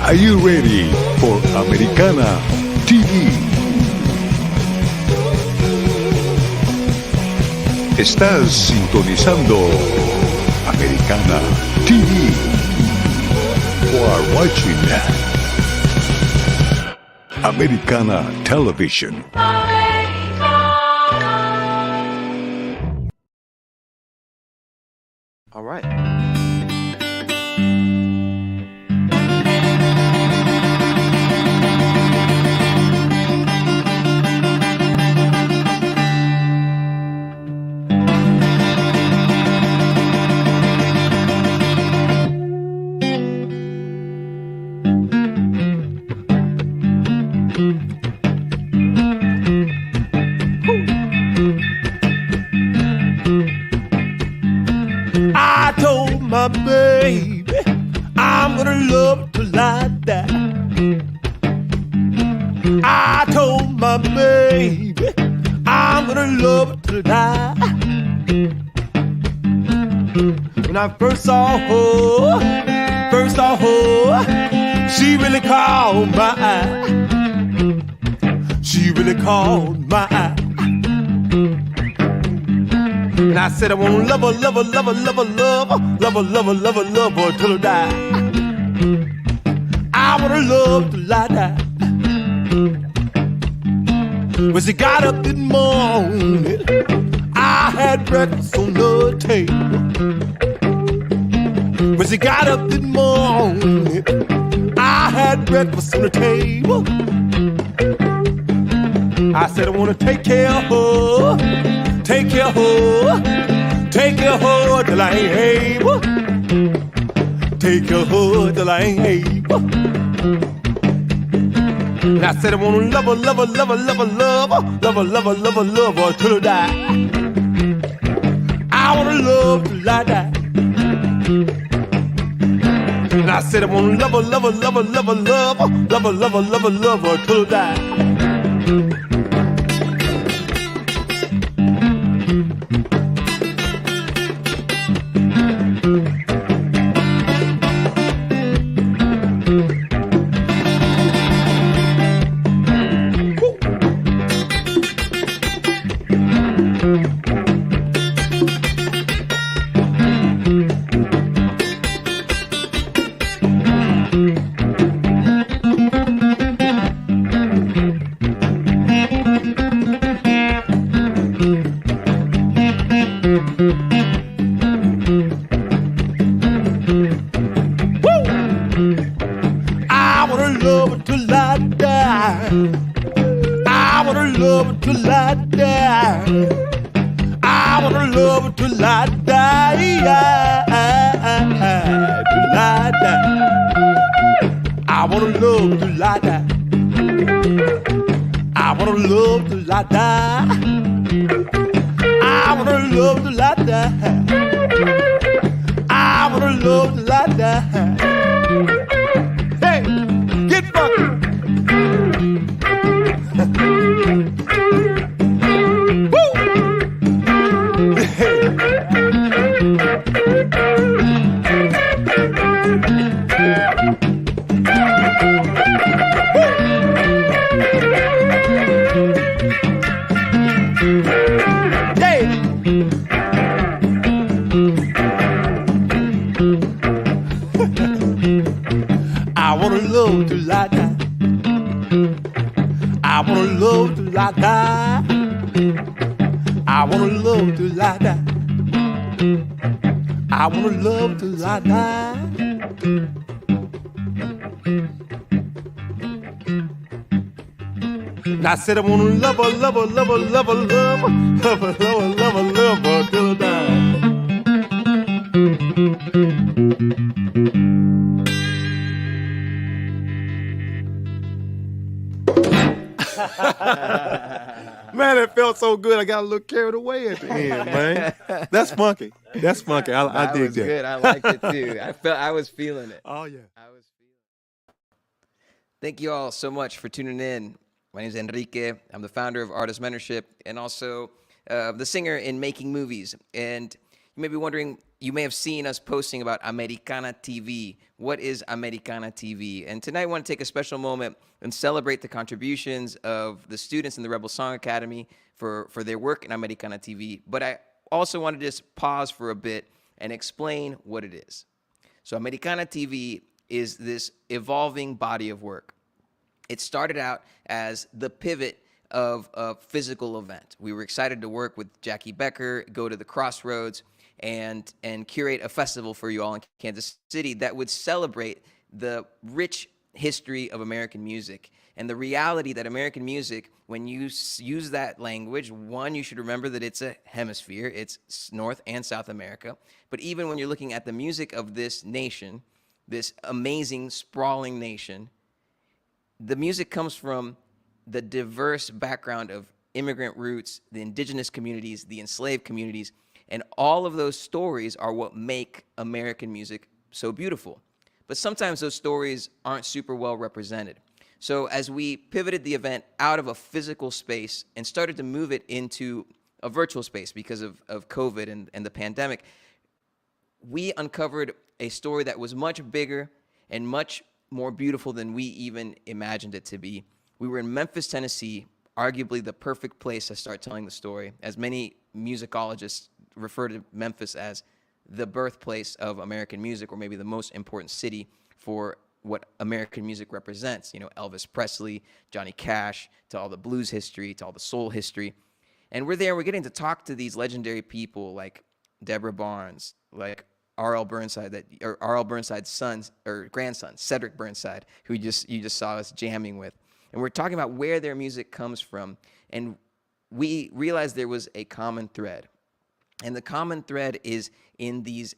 Are you ready for Americana TV? Estás sintonizando Americana TV. You are watching Americana Television. All right. I told my baby I'm gonna love her till I die. I told my baby I'm gonna love her till I die. When I first saw her, she really caught my eye. She really caught my eye. And I said I wanna love her, love her, love her, love her, love her, love her, love her, love her, love her till I die. I wanna love till I die. When she got up this morning, I had breakfast on the table. When she got up this morning, I had breakfast on the table. I said I wanna take care of her. Take care of her, take care of her till I ain't able. Take care of her till I ain't able. And I said I wanna love her, love her, love her, love her, love her, love her, love her, love her, love her till I die. I wanna love till I die. And I said I wanna love her, love her, love her, love her, love her, love her, love her, love her, love her till I die. I said I wanna love her, love her, love her, love her, love her, love her, love her, love her, love her till I die. Man, it felt so good. I got a little carried away at the end, man. That's funky. That's funky. I dig that. Good. I liked it too. I was feeling it. Oh yeah. Thank you all so much for tuning in. My name is Enrique. I'm the founder of Artist Mentorship and also the singer in Making Movies. And You may be wondering, you may have seen us posting about Americana TV. What is Americana TV? And tonight I want to take a special moment and celebrate the contributions of the students in the Rebel Song Academy for their work in Americana TV. But I also want to just pause for a bit and explain what it is. So Americana TV is this evolving body of work. It started out as the pivot of a physical event. We were excited to work with Jackie Becker, go to the Crossroads, and curate a festival for you all in Kansas City that would celebrate the rich history of American music and the reality that American music, when you use that language, one, you should remember that it's a hemisphere, it's North and South America. But even when you're looking at the music of this nation, this amazing, sprawling nation, the music comes from the diverse background of immigrant roots, the indigenous communities, the enslaved communities, and all of those stories are what make American music so beautiful. But sometimes those stories aren't super well represented. So as we pivoted the event out of a physical space and started to move it into a virtual space because of COVID and the pandemic, we uncovered a story that was much bigger and much more beautiful than we even imagined it to be. We were in Memphis, Tennessee, arguably the perfect place to start telling the story, as many musicologists refer to Memphis as the birthplace of American music, or maybe the most important city for what American music represents. You know, Elvis Presley, Johnny Cash, to all the blues history, to all the soul history. And we're there, we're getting to talk to these legendary people like Deborah Barnes, like R.L. Burnside's sons or grandson, Cedric Burnside, who you just saw us jamming with. And we're talking about where their music comes from. And we realized there was a common thread. And the common thread is in these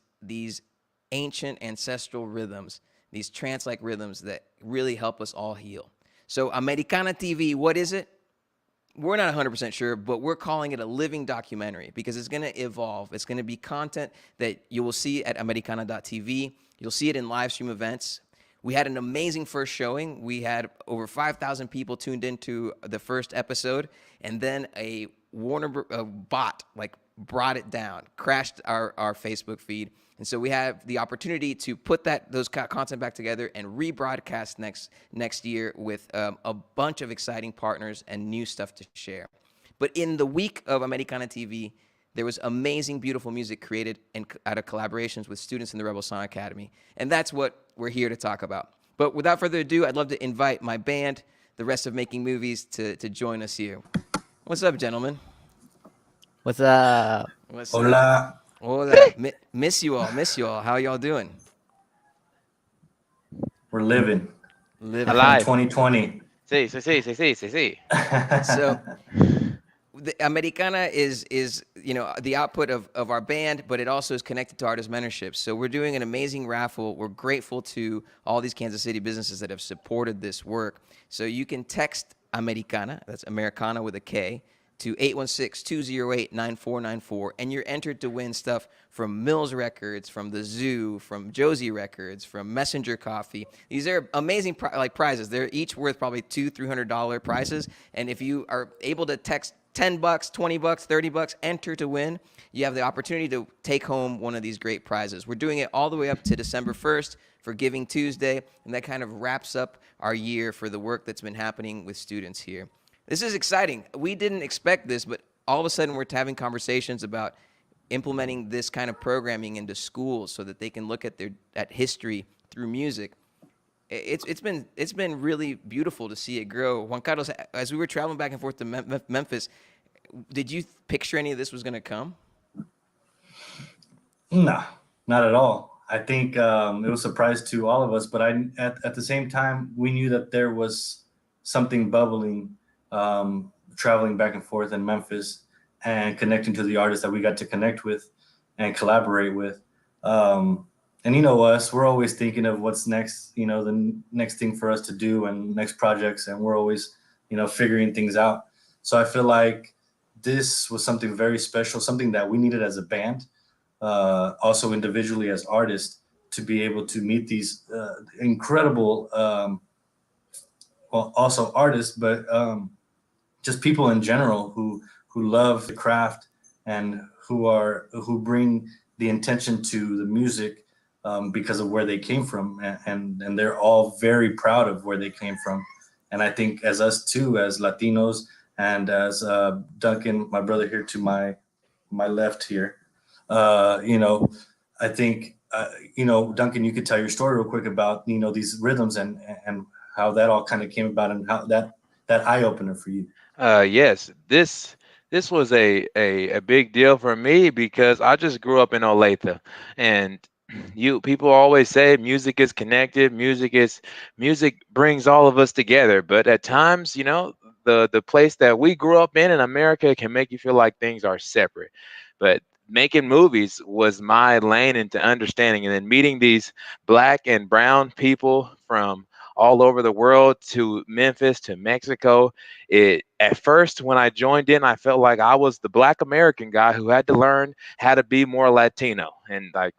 ancient ancestral rhythms, these trance-like rhythms that really help us all heal. So Americana TV, what is it? We're not 100% sure, but we're calling it a living documentary because it's going to evolve. It's going to be content that you will see at americana.tv. You'll see it in live stream events. We had an amazing first showing. We had over 5,000 people tuned into the first episode, and then a bot brought it down, crashed our Facebook feed. And so we have the opportunity to put those content back together and rebroadcast next year with a bunch of exciting partners and new stuff to share. But in the week of Americana TV, there was amazing, beautiful music created out of collaborations with students in the Rebel Song Academy. And that's what we're here to talk about. But without further ado, I'd love to invite my band, the rest of Making Movies, to join us here. What's up, gentlemen? What's up? Hola. Up? Hola. Miss you all. How y'all doing? We're living. Alive. 2020. Sí. So, the Americana is the output of our band, but it also is connected to artist mentorship. So we're doing an amazing raffle. We're grateful to all these Kansas City businesses that have supported this work. So you can text Americana, that's Americana with a K, to 816-208-9494, and you're entered to win stuff from Mills Records, from The Zoo, from Josie Records, from Messenger Coffee. These are amazing prizes. They're each worth probably $200-$300 prizes, and if you are able to text $10, $20, $30, enter to win, you have the opportunity to take home one of these great prizes. We're doing it all the way up to December 1st for Giving Tuesday, and that kind of wraps up our year for the work that's been happening with students here. This is exciting. We didn't expect this, but all of a sudden we're having conversations about implementing this kind of programming into schools so that they can look at history through music. It's been really beautiful to see it grow. Juan Carlos, as we were traveling back and forth to Memphis, did you picture any of this was going to come? No, not at all. I think it was a surprise to all of us, but at the same time, we knew that there was something bubbling, traveling back and forth in Memphis and connecting to the artists that we got to connect with and collaborate with. And you know us, we're always thinking of what's next, the next thing for us to do and next projects. And we're always, figuring things out. So I feel like this was something very special, something that we needed as a band, also individually as artists, to be able to meet these incredible, also artists, but just people in general who love the craft and who bring the intention to the music because of where they came from, and they're all very proud of where they came from. And I think as us too, as Latinos, and as Duncan, my brother here to my left here, I think Duncan, you could tell your story real quick about these rhythms and how that all kind of came about, and how that eye opener for you. Yes, this was a big deal for me because I just grew up in Olathe, and you people always say music is connected, music brings all of us together, but at times, the place that we grew up in America can make you feel like things are separate. But making movies was my lane into understanding, and then meeting these black and brown people from all over the world to Memphis to Mexico. It at first when I joined in, I felt like I was the black American guy who had to learn how to be more Latino, and like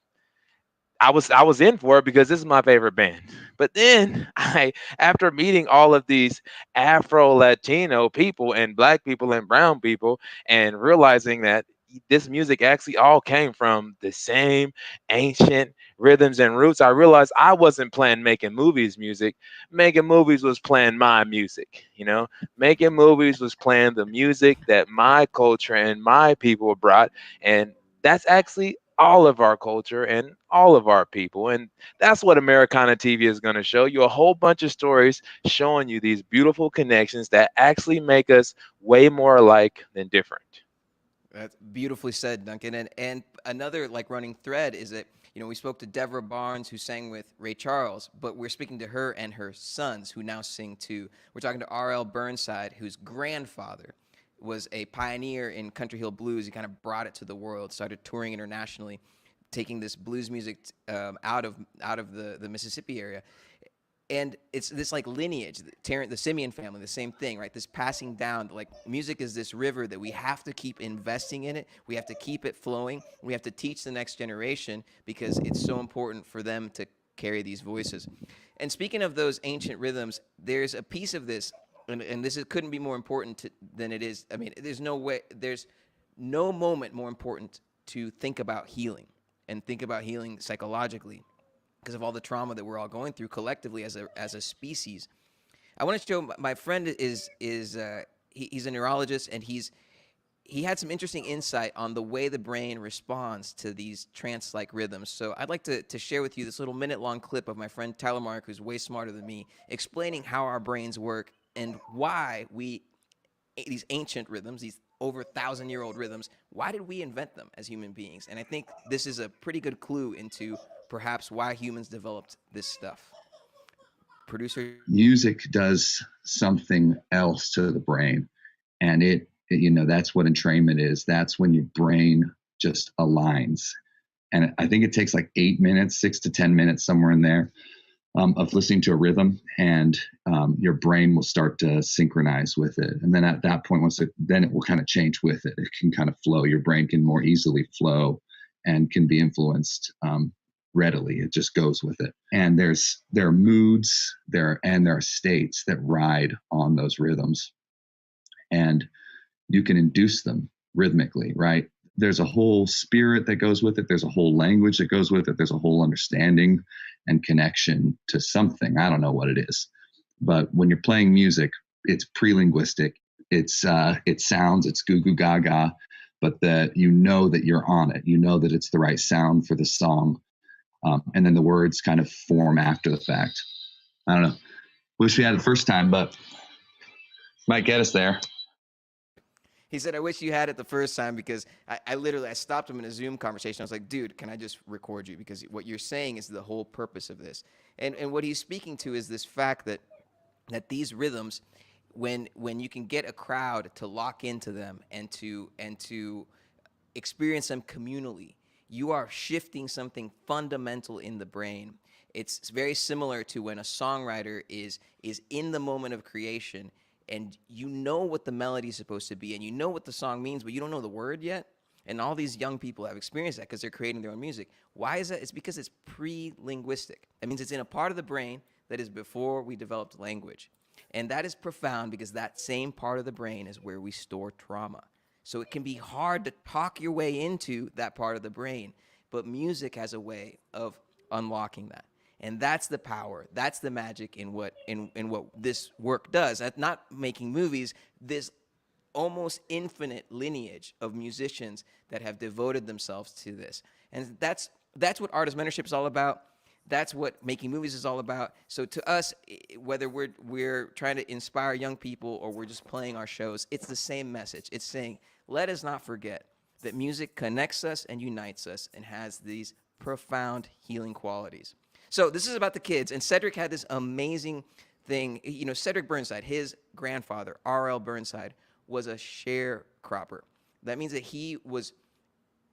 I was in for it because this is my favorite band. But then after meeting all of these Afro Latino people and black people and brown people, and realizing that this music actually all came from the same ancient rhythms and roots, I realized I wasn't playing making movies music. Making movies was playing my music. Making movies was playing the music that my culture and my people brought, and that's actually all of our culture and all of our people. And that's what Americana TV is going to show you, a whole bunch of stories showing you these beautiful connections that actually make us way more alike than different. That's beautifully said, Duncan. And another like running thread is that we spoke to Deborah Barnes, who sang with Ray Charles, but we're speaking to her and her sons, who now sing too. We're talking to R.L. Burnside, whose grandfather was a pioneer in country hill blues. He kind of brought it to the world, started touring internationally, taking this blues music out of the Mississippi area. And it's this like lineage, the Simeon family, the same thing, right? This passing down, like music is this river that we have to keep investing in it. We have to keep it flowing. We have to teach the next generation because it's so important for them to carry these voices. And speaking of those ancient rhythms, there's a piece of this, and couldn't be more important than it is. I mean, there's no moment more important to think about healing and think about healing psychologically, because of all the trauma that we're all going through collectively as a species. I want to show my friend he's a neurologist, and he had some interesting insight on the way the brain responds to these trance-like rhythms. So I'd like to share with you this little minute-long clip of my friend Tyler Mark, who's way smarter than me, explaining how our brains work and why these ancient rhythms, these over 1,000-year-old rhythms, why did we invent them as human beings? And I think this is a pretty good clue into perhaps why humans developed this stuff. Producer? Music does something else to the brain, and that's what entrainment is. That's when your brain just aligns. And I think it takes like 8 minutes, 6 to 10 minutes, somewhere in there, of listening to a rhythm, and your brain will start to synchronize with it. And then at that point, then it will kind of change with it. It can kind of flow. Your brain can more easily flow and can be influenced readily. It just goes with it. And there are moods there are states that ride on those rhythms, and you can induce them rhythmically, right? There's a whole spirit that goes with it. There's a whole language that goes with it. There's a whole understanding and connection to something. I don't know what it is, but when you're playing music, it's pre-linguistic. It sounds, it's goo goo gaga, but that that you're on it. You know that it's the right sound for the song. And then the words kind of form after the fact. I don't know. Wish we had it the first time, but might get us there. He said, I wish you had it the first time, because I stopped him in a Zoom conversation. I was like, dude, can I just record you? Because what you're saying is the whole purpose of this. And what he's speaking to is this fact that these rhythms, when you can get a crowd to lock into them and to experience them communally, you are shifting something fundamental in the brain. It's very similar to when a songwriter is in the moment of creation, and you know what the melody is supposed to be, and you know what the song means, but you don't know the word yet. And all these young people have experienced that because they're creating their own music. Why is that? It's because it's pre-linguistic. That means it's in a part of the brain that is before we developed language. And that is profound because that same part of the brain is where we store trauma. So it can be hard to talk your way into that part of the brain. but music has a way of unlocking that. And that's the power, that's the magic in what this work does. At not making movies, this almost infinite lineage of musicians that have devoted themselves to this. And that's what artist mentorship is all about. That's what making movies is all about. So to us, whether we're trying to inspire young people or we're just playing our shows, it's the same message. It's saying, let us not forget that music connects us and unites us and has these profound healing qualities. So this is about the kids, and Cedric had this amazing thing. You know, Cedric Burnside, his grandfather, R.L. Burnside, was a sharecropper. That means that he was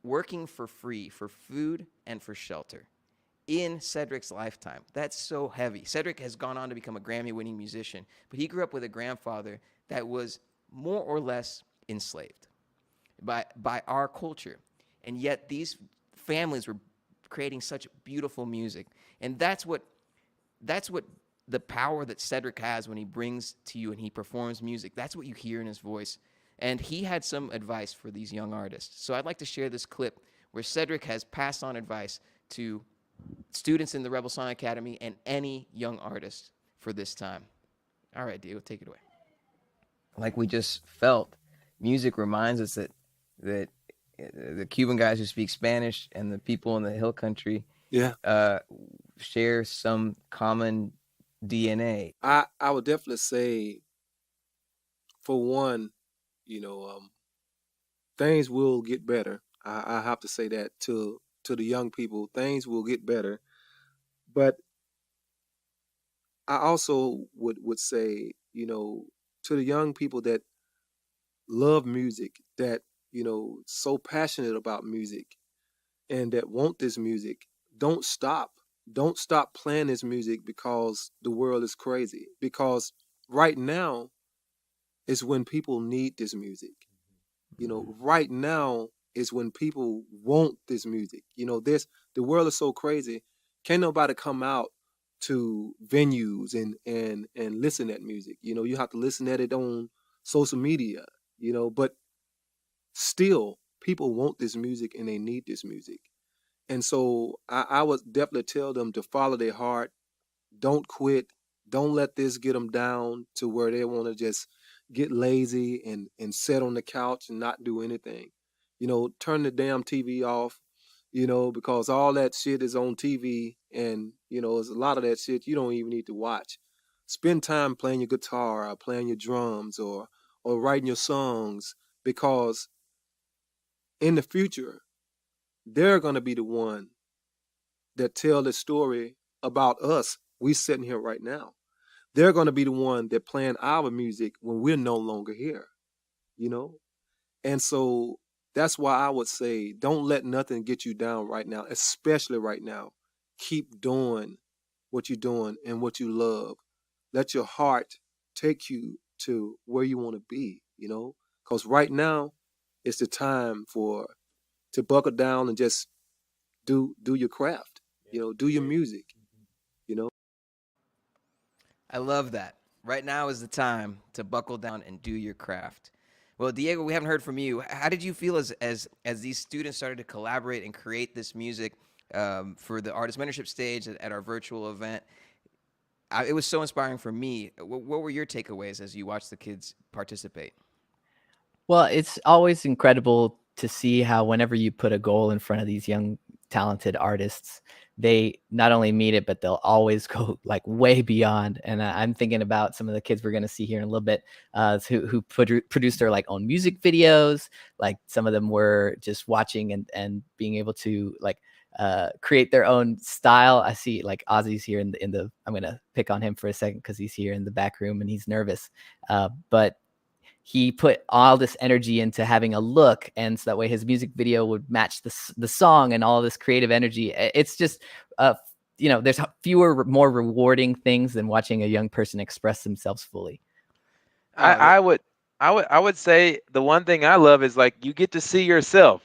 working for free for food and for shelter in Cedric's lifetime. That's so heavy. Cedric has gone on to become a Grammy-winning musician, but he grew up with a grandfather that was more or less enslaved by our culture. And yet these families were creating such beautiful music. And that's what the power that Cedric has when he brings to you and he performs music. That's what you hear in his voice. And he had some advice for these young artists. So I'd like to share this clip where Cedric has passed on advice to students in the Rebel Song Academy and any young artist for this time. All right, Diego, take it away. Like we just felt, music reminds us that the Cuban guys who speak Spanish and the people in the hill country share some common DNA. I would definitely say, for one, things will get better. I have to say that to the young people, things will get better. But I also would say, to the young people that love music, that, so passionate about music and that want this music, don't stop. Don't stop playing this music because the world is crazy. Because right now is when people need this music. Right now is when people want this music. The world is so crazy. Can't nobody come out to venues and listen at music. You have to listen at it on social media, but still people want this music and they need this music. And so I would definitely tell them to follow their heart. Don't quit. Don't let this get them down to where they want to just get lazy and sit on the couch and not do anything. Turn the damn TV off, because all that shit is on TV, and, there's a lot of that shit you don't even need to watch. Spend time playing your guitar or playing your drums or writing your songs, because in the future, they're going to be the one that tell the story about us. We sitting here right now. They're going to be the one that playing our music when we're no longer here, And so that's why I would say, don't let nothing get you down right now, especially right now. Keep doing what you're doing and what you love. Let your heart take you to where you want to be, because right now it's the time to buckle down and just do your craft, do your music, I love that. Right now is the time to buckle down and do your craft. Well, Diego, we haven't heard from you. How did you feel as these students started to collaborate and create this music for the artist mentorship stage at our virtual event? It was so inspiring for me. What were your takeaways as you watched the kids participate? Well, it's always incredible to see how whenever you put a goal in front of these young, talented artists, they not only meet it, but they'll always go like way beyond. And I'm thinking about some of the kids we're going to see here in a little bit who produced their like own music videos. Like some of them were just watching and being able to like create their own style. I see like Ozzy's here in the I'm going to pick on him for a second because he's here in the back room and he's nervous. But he put all this energy into having a look, and so that way his music video would match the song and all this creative energy. It's just, there's fewer, more rewarding things than watching a young person express themselves fully. I would say the one thing I love is like you get to see yourself.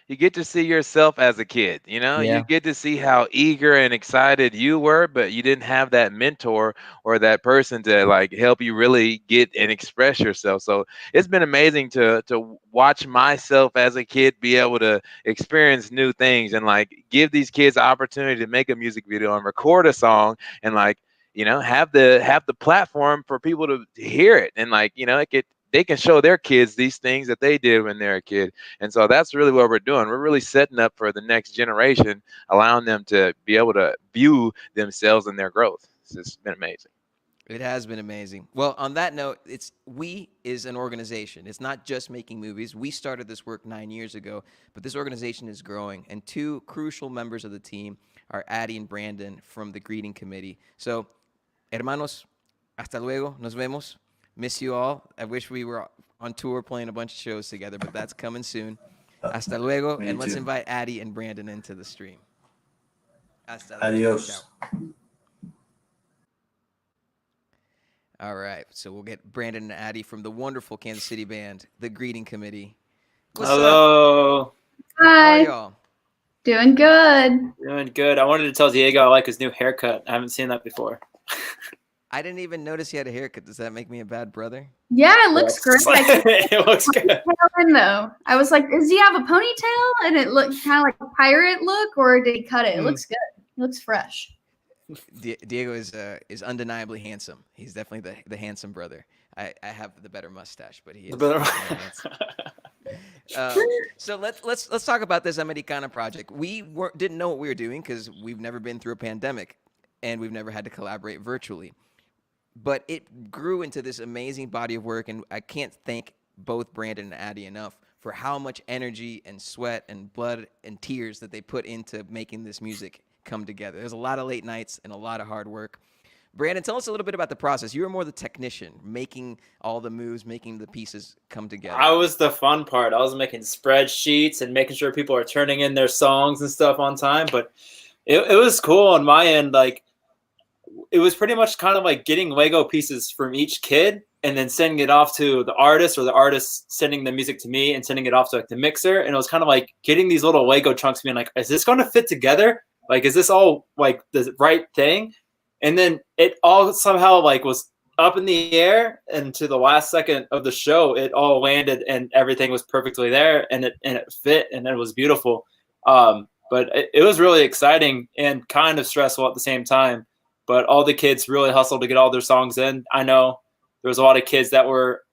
you get to see yourself as a kid. You know, Yeah. you get to see how eager and excited you were, but you didn't have that mentor or that person to like help you really get and express yourself. So it's been amazing to watch myself as a kid be able to experience new things and like give these kids the opportunity to make a music video and record a song and like, you know, have the platform for people to hear it and like, you know, they can show their kids these things that they did when they're a kid. And so that's really what we're doing. We're really setting up for the next generation, allowing them to be able to view themselves and their growth. It's been amazing. It has been amazing. Well, on that note, We is an organization. It's not just making movies. We started this work 9 years ago, but this organization is growing. And two crucial members of the team are Addie and Brandon from the greeting committee. So, hermanos, hasta luego. Nos vemos. Miss you all. I wish we were on tour playing a bunch of shows together, but that's coming soon. Hasta luego. Me And let's too. invite Addie and Brandon into the stream. Hasta luego. Adios. Ciao. All right, so we'll get Brandon and Addie from the wonderful Kansas City band, the greeting committee. What's up? Hello. How are Hi, y'all? doing good. Doing good. I wanted to tell Diego I like his new haircut. I haven't seen that before. I didn't even notice he had a haircut. Does that make me a bad brother? Yeah, it looks great. I kept It looks good. ponytail in though. I was like, does he have a ponytail? And it looked kind of like a pirate look, or did he cut it? It looks good. It looks fresh. Diego is undeniably handsome. He's definitely the handsome brother. I have the better mustache, but he is definitely handsome. So let's talk about this Americana project. We didn't know what we were doing because we've never been through a pandemic, and we've never had to collaborate virtually. But it grew into this amazing body of work, and I can't thank both Brandon and Addie enough for how much energy and sweat and blood and tears that they put into making this music come together. There's a lot of late nights and a lot of hard work. Brandon, tell us a little bit about the process. You were more the technician, making all the moves, making the pieces come together. I was the fun part. I was making spreadsheets and making sure people are turning in their songs and stuff on time. But it was cool on my end. Like, it was pretty much kind of like getting Lego pieces from each kid and then sending it off to the artist, or the artist sending the music to me and sending it off to like the mixer. And it was kind of like getting these little Lego chunks, being like, is this going to fit together? Like, is this all like the right thing? And then it all somehow like was up in the air, and to the last second of the show, it all landed and everything was perfectly there, and it fit, and it was beautiful. But it was really exciting and kind of stressful at the same time. But all the kids really hustled to get all their songs in. I know there was a lot of kids that were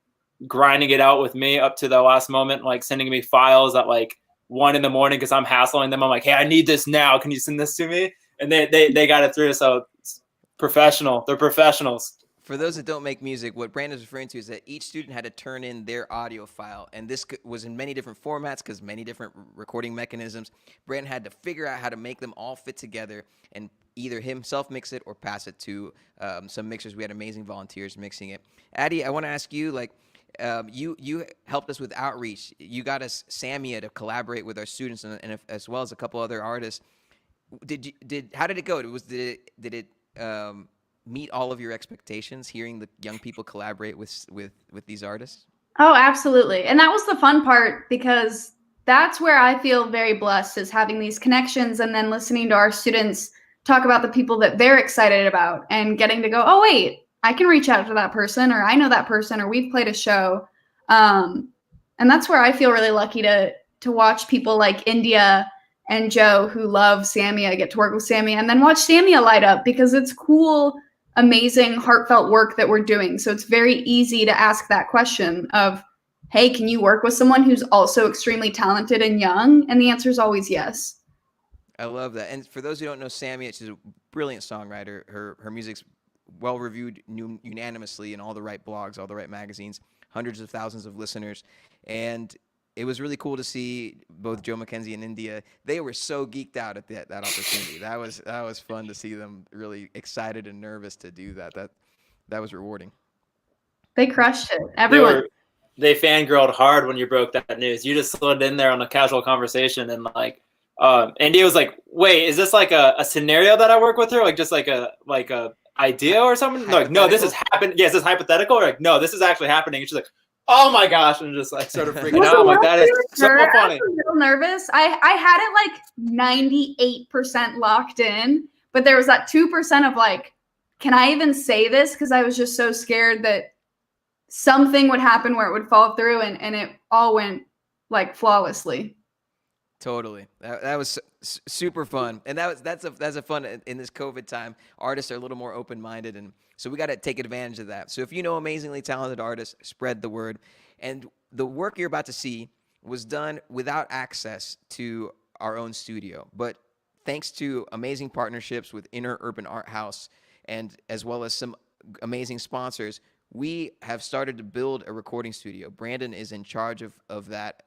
grinding it out with me up to the last moment, like sending me files at like 1 a.m. because I'm hassling them. I'm like, hey, I need this now. Can you send this to me? And they got it through. So it's professional. They're professionals. For those that don't make music, what Brandon's referring to is that each student had to turn in their audio file, and this was in many different formats because many different recording mechanisms. Brandon had to figure out how to make them all fit together and either himself mix it or pass it to some mixers. We had amazing volunteers mixing it. Addie, I want to ask you, like, you helped us with outreach. You got us Samia to collaborate with our students and as well as a couple other artists. How did it go? Did it meet all of your expectations, hearing the young people collaborate with these artists? Oh, absolutely. And that was the fun part, because that's where I feel very blessed, is having these connections and then listening to our students talk about the people that they're excited about and getting to go, oh, wait, I can reach out to that person, or I know that person, or we've played a show. And that's where I feel really lucky to watch people like India and Joe, who love Samia, get to work with Samia, and then watch Samia light up, because it's cool, amazing, heartfelt work that we're doing. So it's very easy to ask that question of, hey, can you work with someone who's also extremely talented and young? And the answer is always yes. I love that. And for those who don't know Samia, she's a brilliant songwriter. Her music's well reviewed unanimously in all the right blogs, all the right magazines, hundreds of thousands of listeners. And it was really cool to see both Joe Mackenzie and India. They were so geeked out at that opportunity. That was fun to see them really excited and nervous to do that. That was rewarding. They crushed it. Everyone. They fangirled hard when you broke that news. You just slid in there on a casual conversation, and like, India was like, wait, is this like a scenario that I work with her? Like just like a idea or something? Like, no, this is happening. Yes, this is hypothetical. Or like, no, this is actually happening. And she's like, oh my gosh, and just like started freaking out. I'm like, that is so funny. I was a little nervous. I had it like 98% locked in, but there was that 2% of like, can I even say this? Because I was just so scared that something would happen where it would fall through, and it all went like flawlessly. Totally. That was super fun. And that's a fun in this COVID time. Artists are a little more open-minded, and so we got to take advantage of that. So if you know amazingly talented artists, spread the word. And the work you're about to see was done without access to our own studio, but thanks to amazing partnerships with Inner Urban Art House, and as well as some amazing sponsors, we have started to build a recording studio. Brandon is in charge of that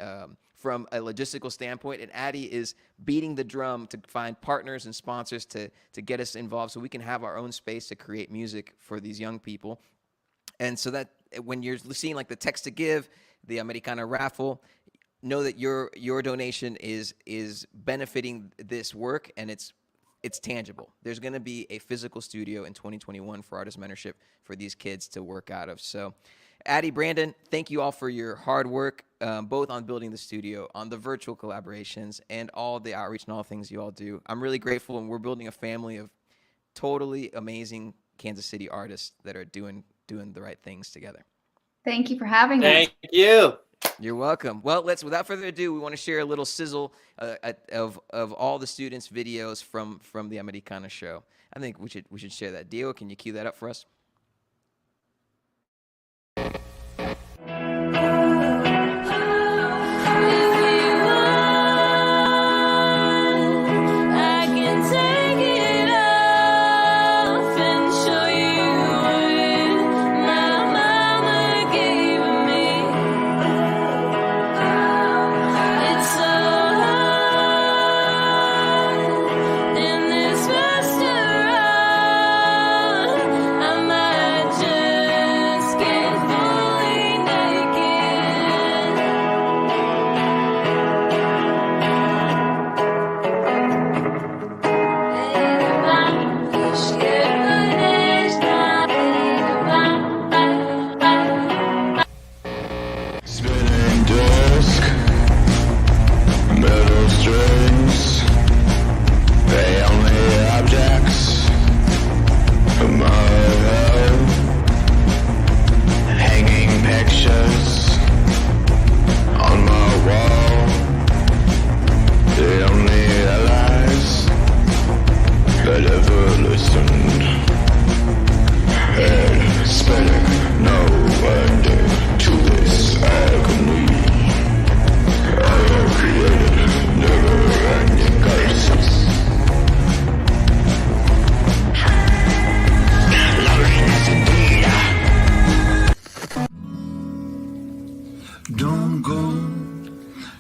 from a logistical standpoint, and Addie is beating the drum to find partners and sponsors to get us involved so we can have our own space to create music for these young people. And so that when you're seeing like the text to give, the Americana raffle, know that your donation is benefiting this work, and it's tangible. There's going to be a physical studio in 2021 for artist mentorship for these kids to work out of. So Addie, Brandon, thank you all for your hard work, both on building the studio, on the virtual collaborations, and all the outreach and all things you all do. I'm really grateful, and we're building a family of totally amazing Kansas City artists that are doing the right things together. Thank you for having me. Thank you. You're welcome. Well, without further ado, we want to share a little sizzle of all the students' videos from the Americana show. I think we should share that. Dio, can you cue that up for us?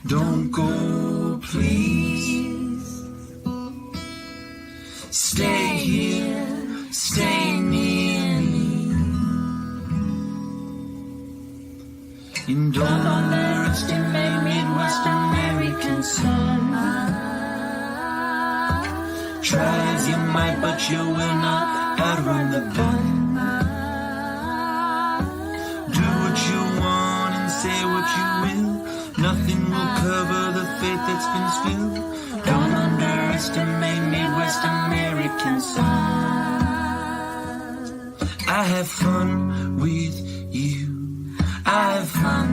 Don't go, please. Stay here, stay near me. And don't underestimate Midwest American sun. Try as you might, but you will not outrun the gun. Do what you want and say what you will. Nothing will cover the faith that's been spilled. Don't underestimate Midwest American sun. I have fun with you. I have fun.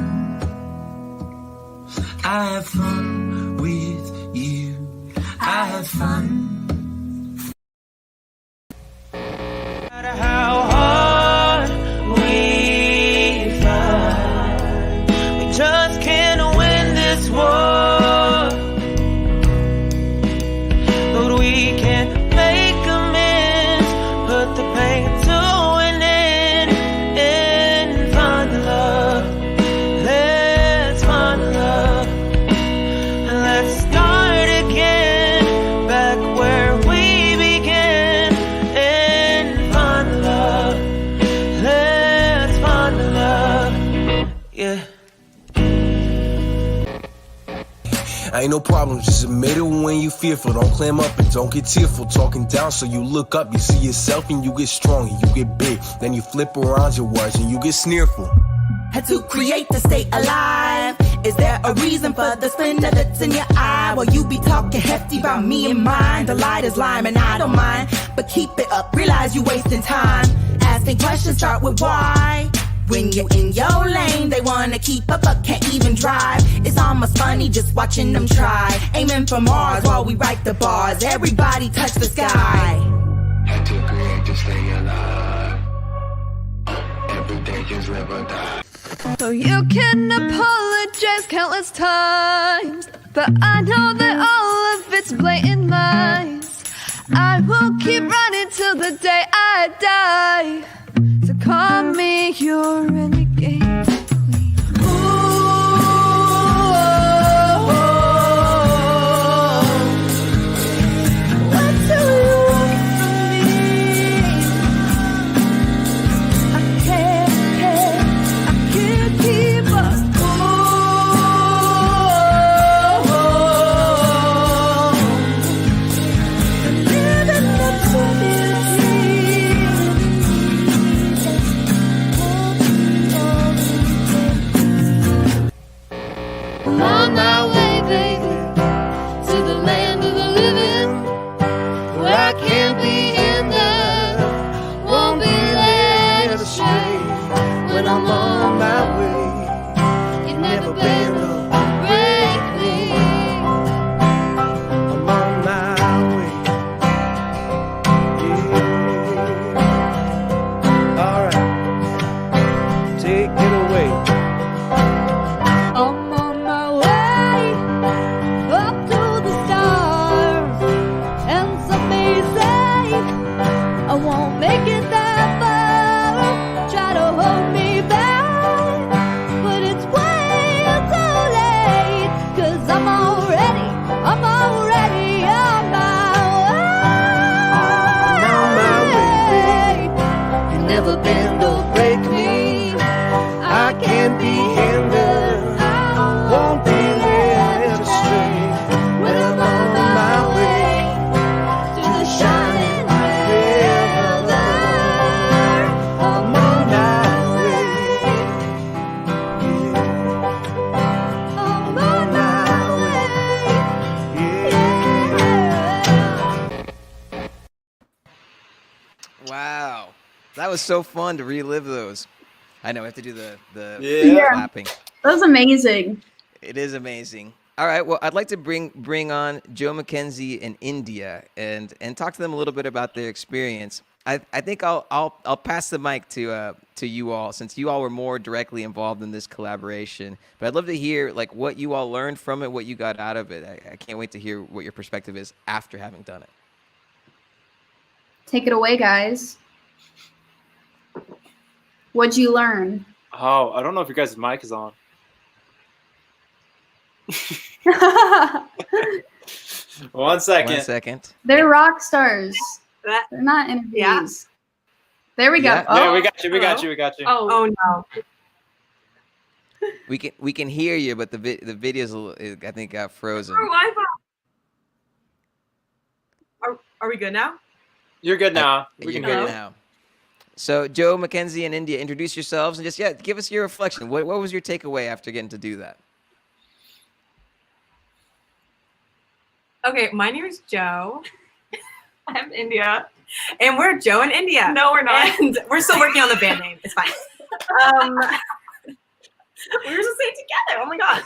I have fun with you. I have fun. No matter how hard we fight, we just can't win this war. But we can make amends, put the pain to an end, and find the love. Let's find the love. Let's start again, back where we began, and find the love. Let's find the love. Yeah. Ain't no problem, just admit it when you fearful. Don't clam up and don't get tearful. Talking down so you look up, you see yourself and you get strong and you get big. Then you flip around your words and you get sneerful. had to create to stay alive. Is there a reason for the splendor that's in your eye? Well, you be talking hefty about me and mine. The light is lime and I don't mind, but keep it up, realize you wasting time. Asking questions start with why. When you're in your lane, they wanna keep up but can't even drive. It's almost funny just watching them try. Aiming for Mars while we write the bars. Everybody touch the sky. Had to create to stay alive. Every day just live or die. So you can apologize countless times, but I know that all of it's blatant lies. I will keep running till the day I die. So call me your renegade queen. Ooh, what do you want from me? I can't keep up. Living up to I'm on my way, baby, to the land of the living, where I can't be hindered, won't be led astray. When I'm on my way, you never been to break me. I'm on my way. Yeah. All right. Take it away. I'm on my way up to the stars, and some may say I won't make it that far. Try to hold me back, but it's way too late. 'Cause I'm already on my way. You never bend or break me. I can't be hindered, won't be led astray. When I'm on my way To the shining river, I'm on my way. I'm on my way. Wow. That was so fun to relive those. I know, I have to do the Yeah. clapping. That was amazing. It is amazing. All right, well, I'd like to bring on Joe McKenzie in India and talk to them a little bit about their experience. I think I'll pass the mic to you all, since you all were more directly involved in this collaboration. But I'd love to hear like what you all learned from it, what you got out of it. I can't wait to hear what your perspective is after having done it. Take it away, guys. What'd you learn? Oh, I don't know if your guys' mic is on. One second. 1 second. They're rock stars. They're not interviews. There we go. Yeah. Oh, Yeah, we got you. We got you. We got you. Oh no. We can hear you, but the video's I think got frozen. Our Wi-Fi. Are we good now? You're good now. We You're can hear good you. now. So Joe McKenzie in India, introduce yourselves and just give us your reflection. What was your takeaway after getting to do that? Okay, my name is Joe. I'm India. And we're Joe and India. No, we're not. And we're still working on the band name. It's fine. We were just saying together. Oh my god.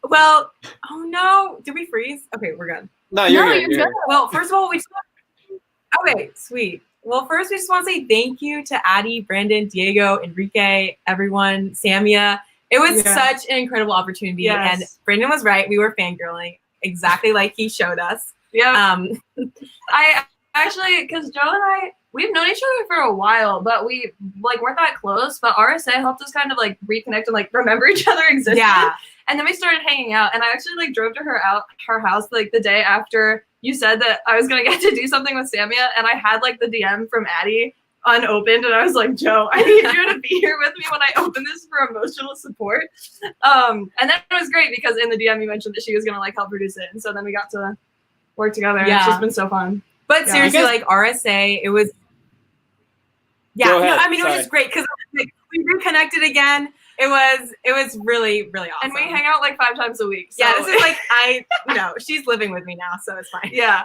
Well, oh no. Did we freeze? Okay, we're good. No, you're good. You're good. Well, first of all, okay, sweet. Well, first we just want to say thank you to Addie, Brandon, Diego, Enrique, everyone, Samia. It was such an incredible opportunity. Yes. And Brandon was right. We were fangirling exactly like he showed us. Yeah. I actually, because Joe and I, we've known each other for a while, but we like weren't that close. But RSA helped us kind of like reconnect and like remember each other existed. Yeah. And then we started hanging out, and I actually like drove to her house like the day after you said that I was gonna get to do something with Samia, and I had like the DM from Addie unopened, and I was like, Joe, I need you to be here with me when I open this for emotional support. And then it was great because in the DM you mentioned that she was gonna like help produce it, and so then we got to work together. And it's just been so fun. But Yeah. seriously, like RSA, it was. Yeah, Go no, ahead. I mean, it was Sorry. just great because like, we reconnected again. it was really, really awesome. And we hang out like 5 times a week. So. Yeah, this is like she's living with me now, so it's fine. Yeah.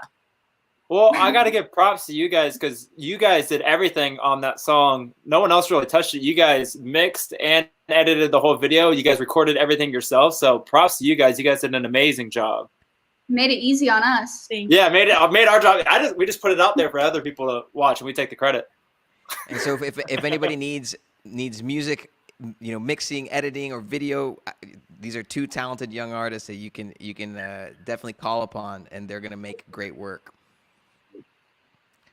Well, I got to give props to you guys because you guys did everything on that song. No one else really touched it. You guys mixed and edited the whole video. You guys recorded everything yourself. So props to you guys. You guys did an amazing job. Made it easy on us. Yeah, made our job. We just put it out there for other people to watch, and we take the credit. And so if anybody needs music, mixing, editing, or video, these are 2 talented young artists that you can definitely call upon, and they're gonna make great work.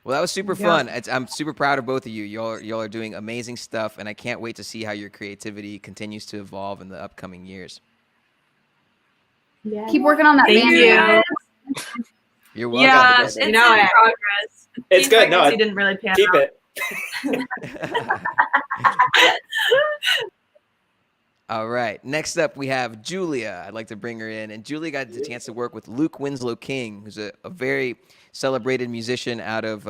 Well, that was super fun. I'm super proud of both of you. Y'all are doing amazing stuff, and I can't wait to see how your creativity continues to evolve in the upcoming years. Yeah. Keep working on that Thank band. you. You're welcome. Yeah, it's in progress. It's good. No, he didn't really pan keep out. it. All right. Next up, we have Julia. I'd like to bring her in. And Julia got the chance to work with Luke Winslow King, who's a very celebrated musician out of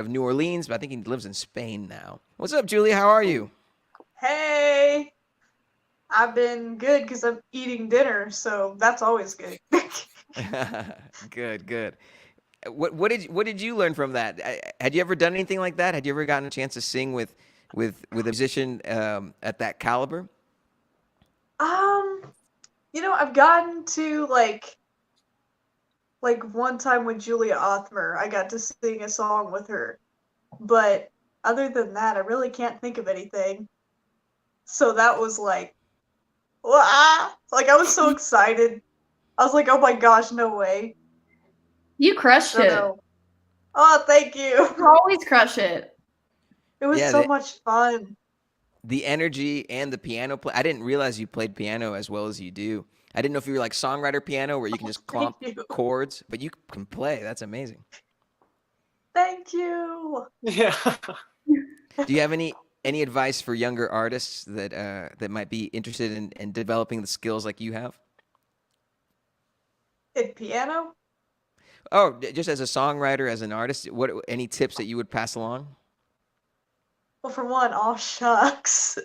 New Orleans, but I think he lives in Spain now. What's up, Julia? How are you? Hey, I've been good because I'm eating dinner, so that's always good. Good. What did you learn from that? Had you ever done anything like that? Had you ever gotten a chance to sing with a musician at that caliber? I've gotten to like one time with Julia Othmer, I got to sing a song with her, but other than that, I really can't think of anything. So that was like, wow! Like I was so excited. I was like, oh my gosh, no way. You crushed it. No. Oh, thank you. You always crush it. It was so much fun. The energy and the piano play. I didn't realize you played piano as well as you do. I didn't know if you were like songwriter piano where you can just clomp chords, but you can play. That's amazing. Thank you. Yeah. Do you have any advice for younger artists that might be interested in developing the skills like you have? In piano? Oh, just as a songwriter, as an artist, any tips that you would pass along? Well, for one, aw shucks.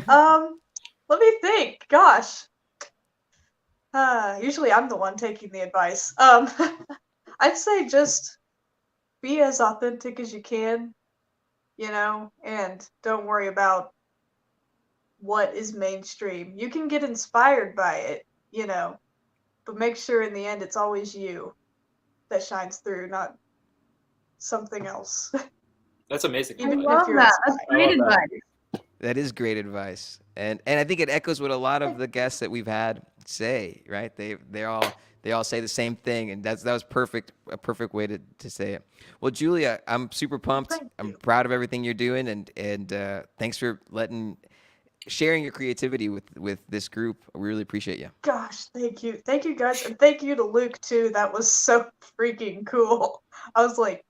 Let me think. Gosh. Usually I'm the one taking the advice. I'd say just be as authentic as you can, and don't worry about what is mainstream. You can get inspired by it, but make sure in the end it's always you that shines through, not something else. That's amazing. I love that. That's great advice. That is great advice, and I think it echoes what a lot of the guests that we've had say. Right? They all say the same thing, and that was a perfect way to say it. Well, Julia, I'm super pumped. I'm proud of everything you're doing, and thanks for sharing your creativity with this group. We really appreciate you. Gosh, thank you guys, and thank you to Luke too. That was so freaking cool. I was like,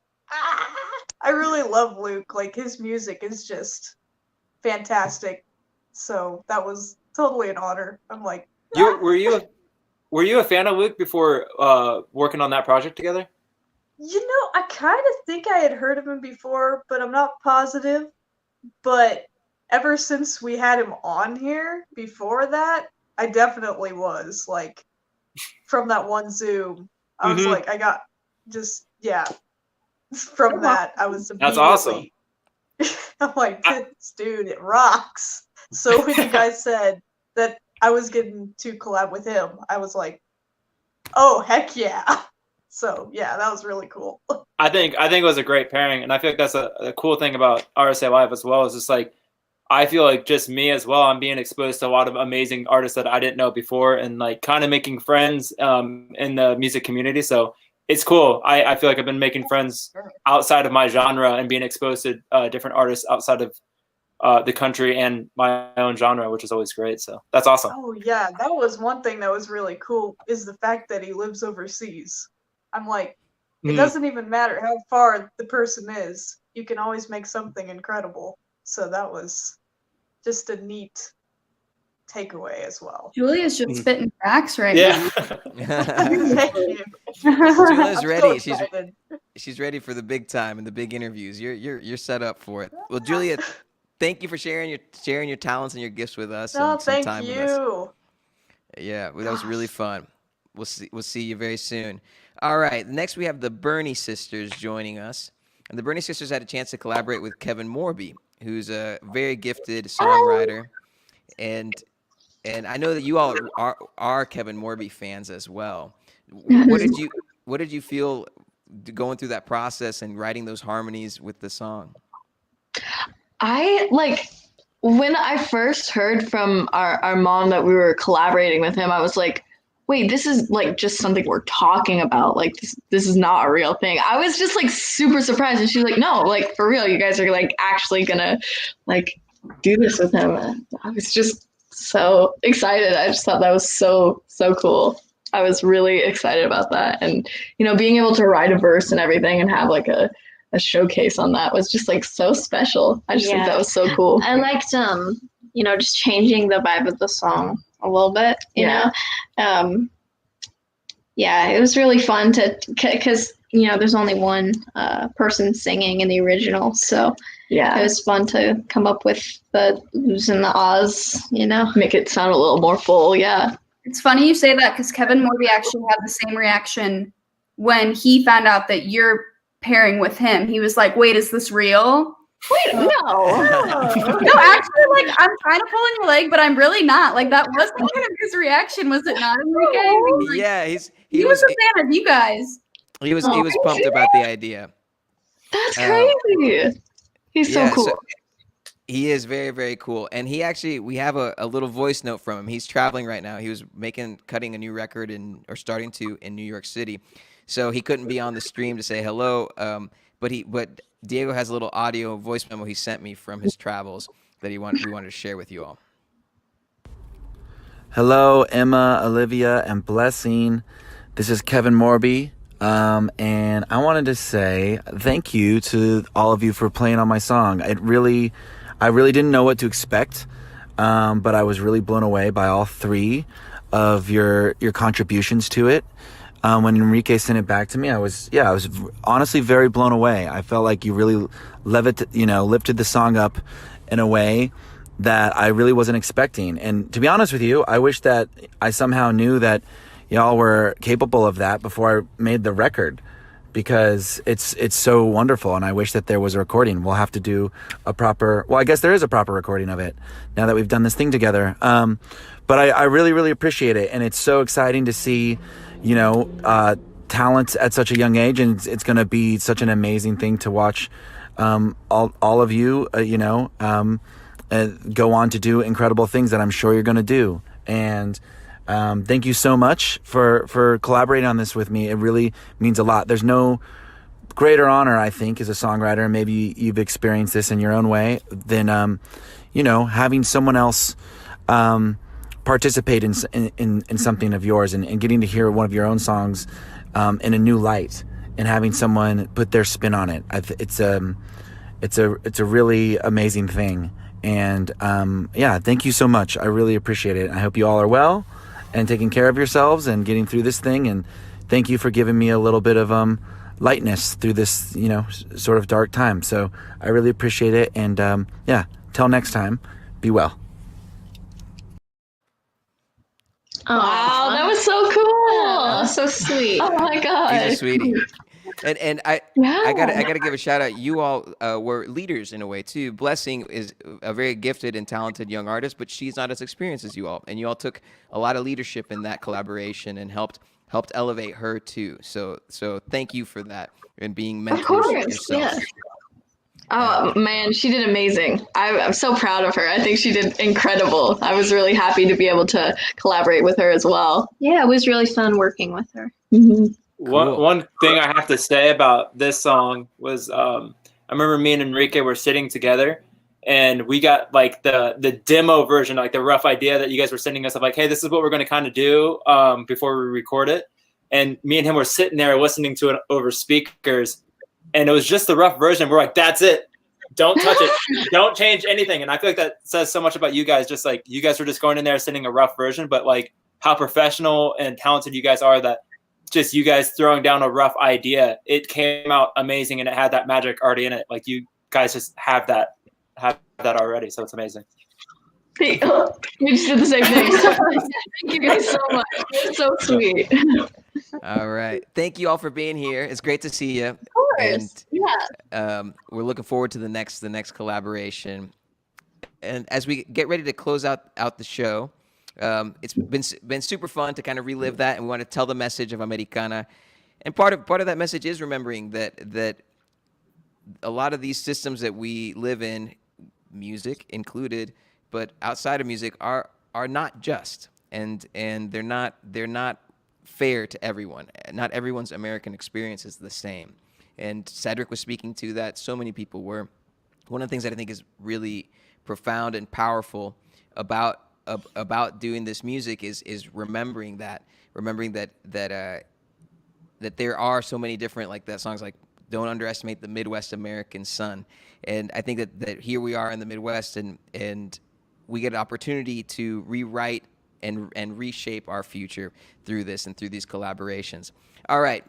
I really love Luke. Like his music is just fantastic. So that was totally an honor. I'm like, were you a fan of Luke before working on that project together? I kind of think I had heard of him before, but I'm not positive. But ever since we had him on here before that, I definitely was like, from that one Zoom, I was like, I got just, yeah. From that, I was immediately. That's awesome. I'm like, this dude, it rocks. So when you guys said that I was getting to collab with him, I was like, oh, heck yeah. So yeah, that was really cool. I think it was a great pairing, and I feel like that's a cool thing about RSA Live as well. Is just like, I feel like just me as well, I'm being exposed to a lot of amazing artists that I didn't know before, and like kind of making friends in the music community. So it's cool. I feel like I've been making friends outside of my genre and being exposed to different artists outside of the country and my own genre, which is always great. So that's awesome. Oh yeah, that was one thing that was really cool, is the fact that he lives overseas. I'm like, it doesn't even matter how far the person is. You can always make something incredible. So that was just a neat takeaway as well. Julia's just spitting facts right now. Thank you. Julia's ready. So she's ready for the big time and the big interviews. You're set up for it. Well, Julia, thank you for sharing your talents and your gifts with us. Oh, and some thank time with us. you. Yeah, well, that was really fun. We'll see you very soon. All right, next we have the Bernie sisters joining us, and the Bernie sisters had a chance to collaborate with Kevin Morby, who's a very gifted songwriter, and I know that you all are Kevin Morby fans as well. What did you feel going through that process and writing those harmonies with the song? I like when I first heard from our mom that we were collaborating with him, I was like, wait, this is like just something we're talking about. Like this is not a real thing. I was just like super surprised. And she's like, no, like for real, you guys are like actually gonna like do this with him. And I was just so excited. I just thought that was so cool. I was really excited about that. And, you know, being able to write a verse and everything and have like a showcase on that was just like so special. I just think that was so cool. I liked, you know, just changing the vibe of the song a little bit, you know? Yeah, it was really fun because, you know, there's only one person singing in the original. So it was fun to come up with the oohs and the ahs, you know? Make it sound a little more full, It's funny you say that because Kevin Morby actually had the same reaction when he found out that you're pairing with him. He was like, wait, is this real? Wait, no. No, actually, like, I'm trying to pull on your leg, but I'm really not. Like, that was kind of his reaction, was it not, Enrique? Like, Yeah, he was a fan of you guys. He was pumped about the idea. That's crazy. He's so cool. He is very, very cool. And we have a little voice note from him. He's traveling right now. He was cutting a new record starting to in New York City. So he couldn't be on the stream to say hello. But Diego has a little audio voice memo he sent me from his travels that we wanted to share with you all. Hello, Emma, Olivia, and Blessing. This is Kevin Morby. And I wanted to say thank you to all of you for playing on my song. I really didn't know what to expect, but I was really blown away by all three of your contributions to it. When Enrique sent it back to me, I was honestly very blown away. I felt like you really lifted the song up in a way that I really wasn't expecting. And to be honest with you, I wish that I somehow knew that y'all were capable of that before I made the record, because it's so wonderful, and I wish that there was a recording. We'll have to do I guess there is a proper recording of it now that we've done this thing together. But I really, really appreciate it, and it's so exciting to see, talent at such a young age, and it's going to be such an amazing thing to watch all of you, go on to do incredible things that I'm sure you're going to do. And thank you so much for collaborating on this with me. It really means a lot. There's no greater honor, I think, as a songwriter, and maybe you've experienced this in your own way, than having someone else participate in something of yours, and getting to hear one of your own songs in a new light, and having someone put their spin on it. It's a really amazing thing. And thank you so much. I really appreciate it. I hope you all are well and taking care of yourselves and getting through this thing. And thank you for giving me a little bit of lightness through this, sort of dark time. So I really appreciate it. And till next time, be well. Wow, that was so cool. That was so sweet. Oh my god, He's a sweetie. And I gotta give a shout out. You all were leaders in a way too. Blessing is a very gifted and talented young artist, but she's not as experienced as you all. And you all took a lot of leadership in that collaboration and helped elevate her too. So thank you for that and being mentors yourself. Oh man, she did amazing. I'm so proud of her. I think she did incredible. I was really happy to be able to collaborate with her as well. Yeah, it was really fun working with her. Mm-hmm. One thing I have to say about this song was I remember me and Enrique were sitting together, and we got like the demo version, like the rough idea that you guys were sending us of like, hey, this is what we're going to kind of do before we record it. And me and him were sitting there listening to it over speakers, and it was just the rough version. We're like, that's it. Don't touch it. Don't change anything. And I feel like that says so much about you guys. Just like you guys were just going in there sending a rough version, but like how professional and talented you guys are, that just you guys throwing down a rough idea, it came out amazing, and it had that magic already in it. Like you guys just have that already, so it's amazing. We just did the same thing. So, thank you guys so much. You're so sweet. All right. Thank you all for being here. It's great to see you. Of course. And Yeah. we're looking forward to the next collaboration. And as we get ready to close out the show, it's been super fun to kind of relive that, and we want to tell the message of Americana. And part of that message is remembering that a lot of these systems that we live in, music included, but outside of music, are not just, and they're not fair to everyone. Not everyone's American experience is the same. And Cedric was speaking to that. So many people were. One of the things that I think is really profound and powerful about doing this music is remembering that there are so many different, like that song's like, don't underestimate the Midwest American sun. And I think that here we are in the Midwest, and we get an opportunity to rewrite and reshape our future through this and through these collaborations. All right.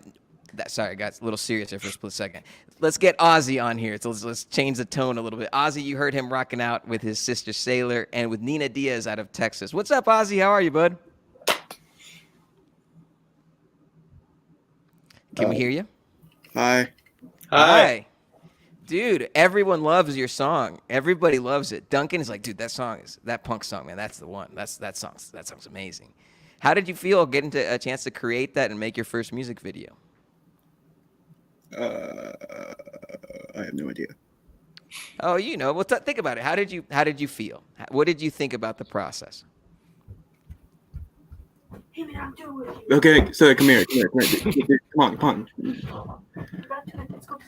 Sorry, I got a little serious there for a split second. Let's get Ozzy on here. So let's change the tone a little bit. Ozzy, you heard him rocking out with his sister Sailor and with Nina Diaz out of Texas. What's up, Ozzy? How are you, bud? Can we hear you? Hi. Hi. Dude, everyone loves your song. Everybody loves it. Duncan is like, dude, that punk song, man, that's the one. That song's amazing. How did you feel getting a chance to create that and make your first music video? I have no idea. Oh, well, think about it. How did you feel? What did you think about the process? Okay, so come here. Dude, come on.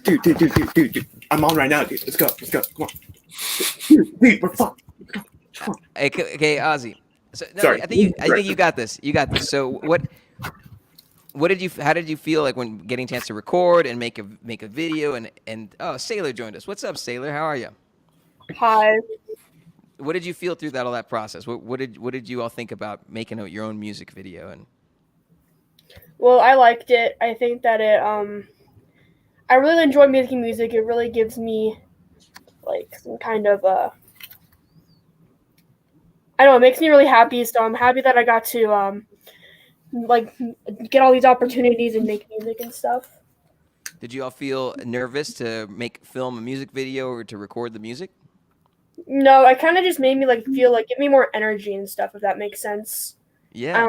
Dude. I'm on right now, dude. Let's go. Come on. Dude, we're fucked. Okay, Ozzy. So, no, Sorry. I think you got this. So how did you feel like when getting a chance to record and make a video and Sailor joined us. What's up, Sailor? How are you? Hi. What did you feel through all that process? What did you all think about making your own music video? And Well, I liked it. I think that I really enjoy making music. It really gives me like some kind of I don't know, it makes me really happy. So I'm happy that I got to like get all these opportunities and make music and stuff. did you all feel nervous to film a music video or to record the music? No, it kind of just made me feel give me more energy and stuff, if that makes sense. Yeah.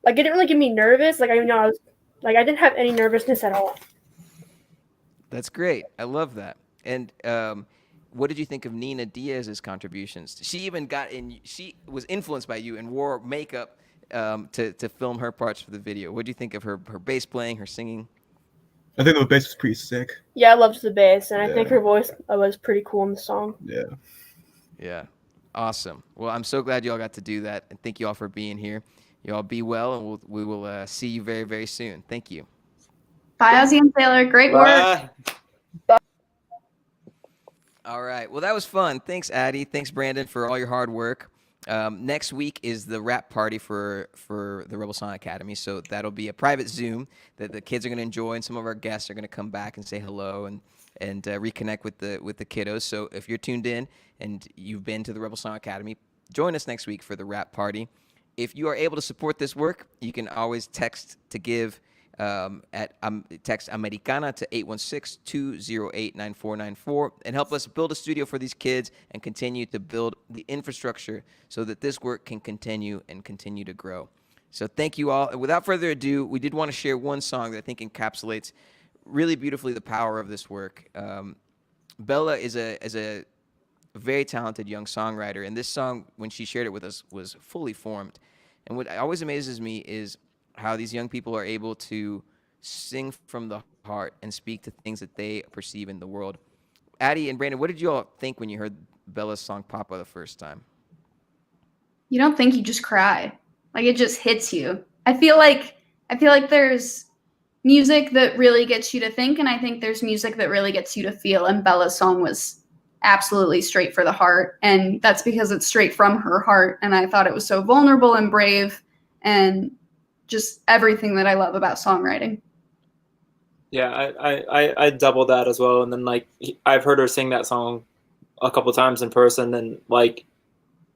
It didn't really get me nervous. I didn't have any nervousness at all. That's great. I love that. And what did you think of Nina Diaz's contributions? She even she was influenced by you and wore makeup to film her parts for the video. What do you think of her bass playing, her singing? I think the bass was pretty sick. Yeah, I loved the bass, and I think her voice was pretty cool in the song. Yeah. Awesome. Well, I'm so glad you all got to do that, and thank you all for being here. You all be well, and we will see you very, very soon. Thank you. Bye, Ozzy and Sailor. Great work. Bye. All right. Well, that was fun. Thanks, Addie. Thanks, Brandon, for all your hard work. Next week is the rap party for the Rebel Song Academy, so that'll be a private Zoom that the kids are going to enjoy, and some of our guests are going to come back and say hello and reconnect with the kiddos. So if you're tuned in and you've been to the Rebel Song Academy, join us next week for the rap party. If you are able to support this work, you can always text to give text Americana to 816-208-9494 and help us build a studio for these kids and continue to build the infrastructure so that this work can continue to grow. So thank you all. And without further ado, we did want to share one song that I think encapsulates really beautifully the power of this work. Bella is a very talented young songwriter, and this song, when she shared it with us, was fully formed. And what always amazes me is how these young people are able to sing from the heart and speak to things that they perceive in the world. Addie and Brandon, what did you all think when you heard Bella's song Papa the first time? You don't think, you just cry. It just hits you. I feel like there's music that really gets you to think, and I think there's music that really gets you to feel, and Bella's song was absolutely straight for the heart, and that's because it's straight from her heart, and I thought it was so vulnerable and brave and just everything that I love about songwriting. Yeah, I double that as well. And then I've heard her sing that song a couple times in person, and like,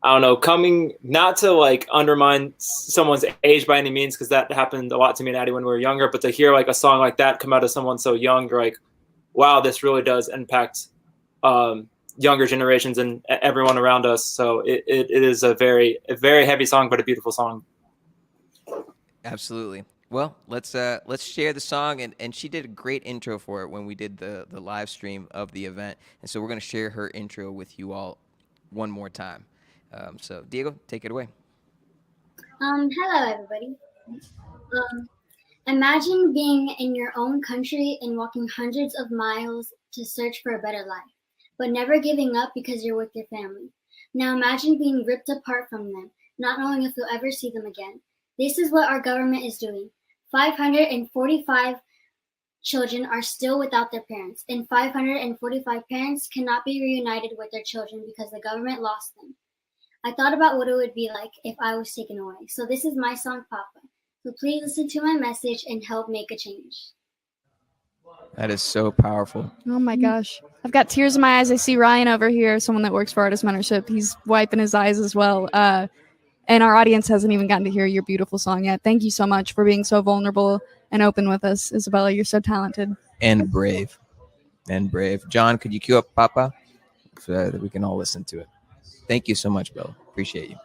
I don't know, coming not to like undermine someone's age by any means, because that happened a lot to me and Addie when we were younger, but to hear like a song like that come out of someone so young, you're like, wow, this really does impact younger generations and everyone around us. So it is a very heavy song, but a beautiful song. Absolutely. Well, let's share the song, and she did a great intro for it when we did the live stream of the event, and so we're going to share her intro with you all one more time. So Diego, take it away. Hello everybody. Imagine being in your own country and walking hundreds of miles to search for a better life, but never giving up because you're with your family. Now imagine being ripped apart from them, not knowing if you'll ever see them again. This is what our government is doing. 545 children are still without their parents, and 545 parents cannot be reunited with their children because the government lost them. I thought about what it would be like if I was taken away. So this is my song, Papa. So please listen to my message and help make a change. That is so powerful. Oh my gosh. I've got tears in my eyes. I see Ryan over here, someone that works for Artist Mentorship. He's wiping his eyes as well. And our audience hasn't even gotten to hear your beautiful song yet. Thank you so much for being so vulnerable and open with us, Isabella. You're so talented. And brave. John, could you cue up Papa so that we can all listen to it? Thank you so much, Bella. Appreciate you.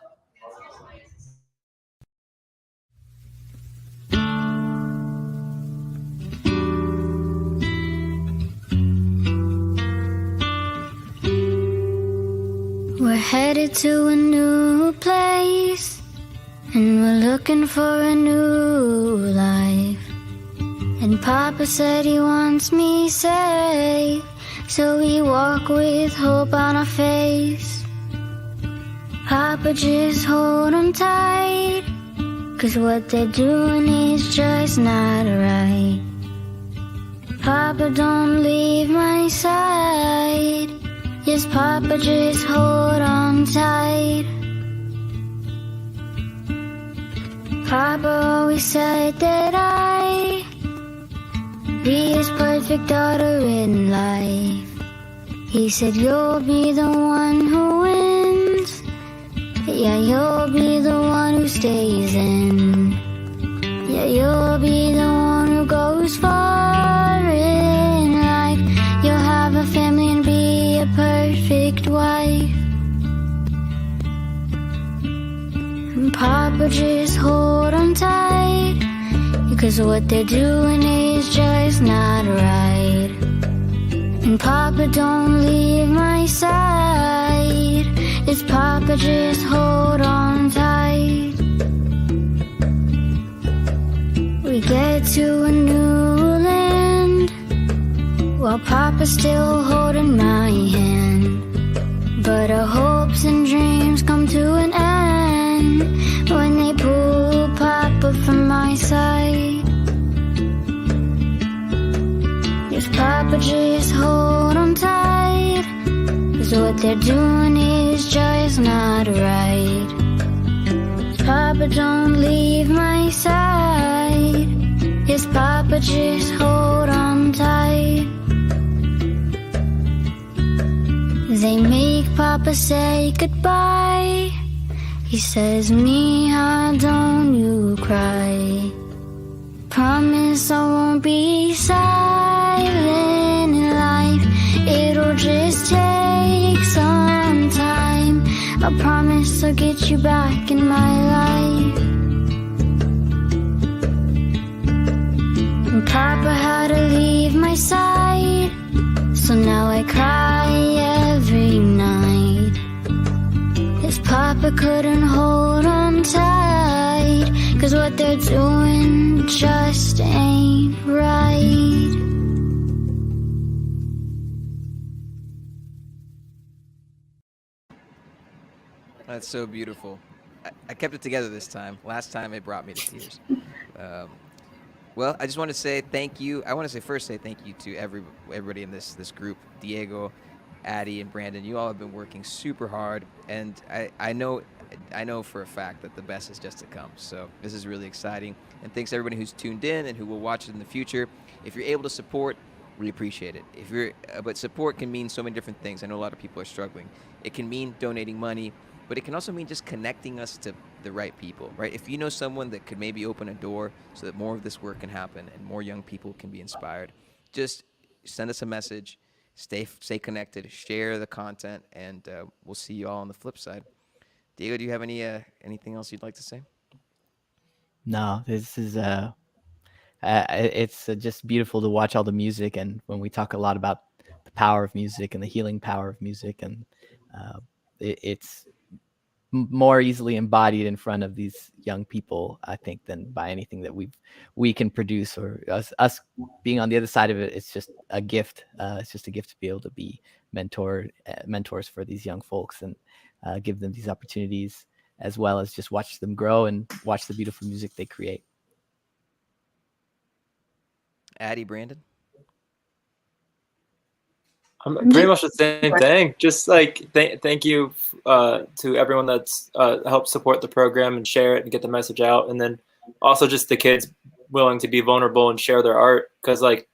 We're headed to a new place, and we're looking for a new life. And Papa said he wants me safe, so we walk with hope on our face. Papa, just hold on tight, 'cause what they're doing is just not right. Papa, don't leave my side. Yes, Papa, just hold on tight. Papa always said that I'd be his perfect daughter in life. He said you'll be the one who wins. Yeah, you'll be the one who stays in. Yeah, you'll be the one who goes far in life. You'll have a family and be a perfect wife. And Papa, just hold on tight, because what they're doing is just not right. And Papa, don't leave my side. It's Papa, just hold on tight. We get to a new land, while Papa's still holding my hand. But our hopes and dreams come to an end when they pull Papa from my side. Yes, Papa, just hold on tight, 'cause what they're doing is just not right. Papa, don't leave my side. Yes, Papa, just hold on tight. They make Papa say goodbye. He says, Mija, don't you cry. Promise I won't be silent in life. It'll just take some time. I promise I'll get you back in my life. And Papa had to leave my side, so now I cry every night. His Papa couldn't hold on tight, 'cause what they're doing just ain't right. That's so beautiful. I kept it together this time. Last time it brought me to tears. Well, I just want to say thank you. I want to first say thank you to everybody in this group, Diego, Addie, and Brandon. You all have been working super hard, and I know for a fact that the best is just to come. So this is really exciting. And thanks to everybody who's tuned in and who will watch it in the future. If you're able to support we appreciate it. If you're, but support can mean so many different things. I know a lot of people are struggling. It can mean donating money, but it can also mean just connecting us to the right people, right? If you know someone that could maybe open a door so that more of this work can happen and more young people can be inspired, just send us a message. Stay connected. Share the content, and we'll see you all on the flip side. Diego, do you have anything else you'd like to say? No, this is it's just beautiful to watch all the music, and when we talk a lot about the power of music and the healing power of music, and it's more easily embodied in front of these young people, I think, than by anything that we can produce, or us being on the other side of it. It's just a gift. It's just a gift to be able to be mentors for these young folks, and give them these opportunities, as well as just watch them grow and watch the beautiful music they create. Addie, Brandon? Pretty much the same thing. Just like thank you to everyone that's helped support the program and share it and get the message out, and then also just the kids willing to be vulnerable and share their art, because like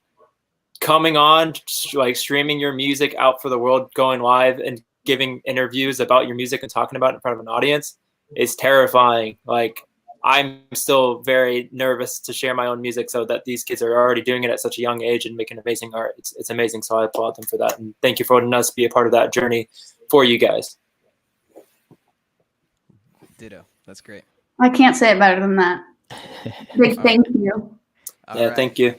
coming on, like streaming your music out for the world, going live and giving interviews about your music and talking about it in front of an audience is terrifying. Like I'm still very nervous to share my own music, so that these kids are already doing it at such a young age and making amazing art. It's amazing. So I applaud them for that. And thank you for letting us be a part of that journey for you guys. Ditto. That's great. I can't say it better than that. Big thank you. Yeah, right. thank you.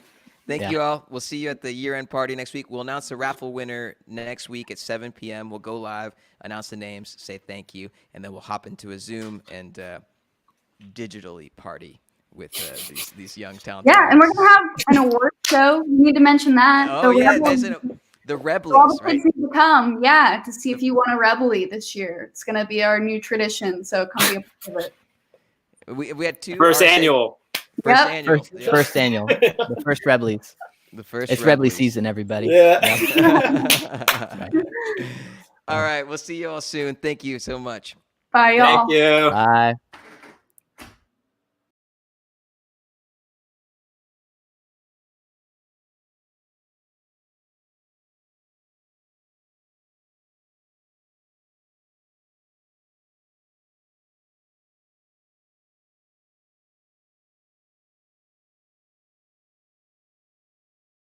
Thank you all. We'll see you at the year-end party next week. We'll announce the raffle winner next week at 7 p.m. We'll go live, announce the names, say thank you, and then we'll hop into a Zoom and digitally party with these young talented. Yeah, and we're gonna have an award show. You need to mention that. Oh yeah, there's the Rebels, all the right? kids need to come, yeah, to see if you won a Rebel this year. It's gonna be our new tradition, so come be a part of it. We had two First annual. First Yep. annual. First annual. The first Rebelies. The first. It's Rebel Rebelies. season, everybody. Yeah. All right, we'll see you all soon. Thank you so much. Bye, y'all. Thank you. Bye.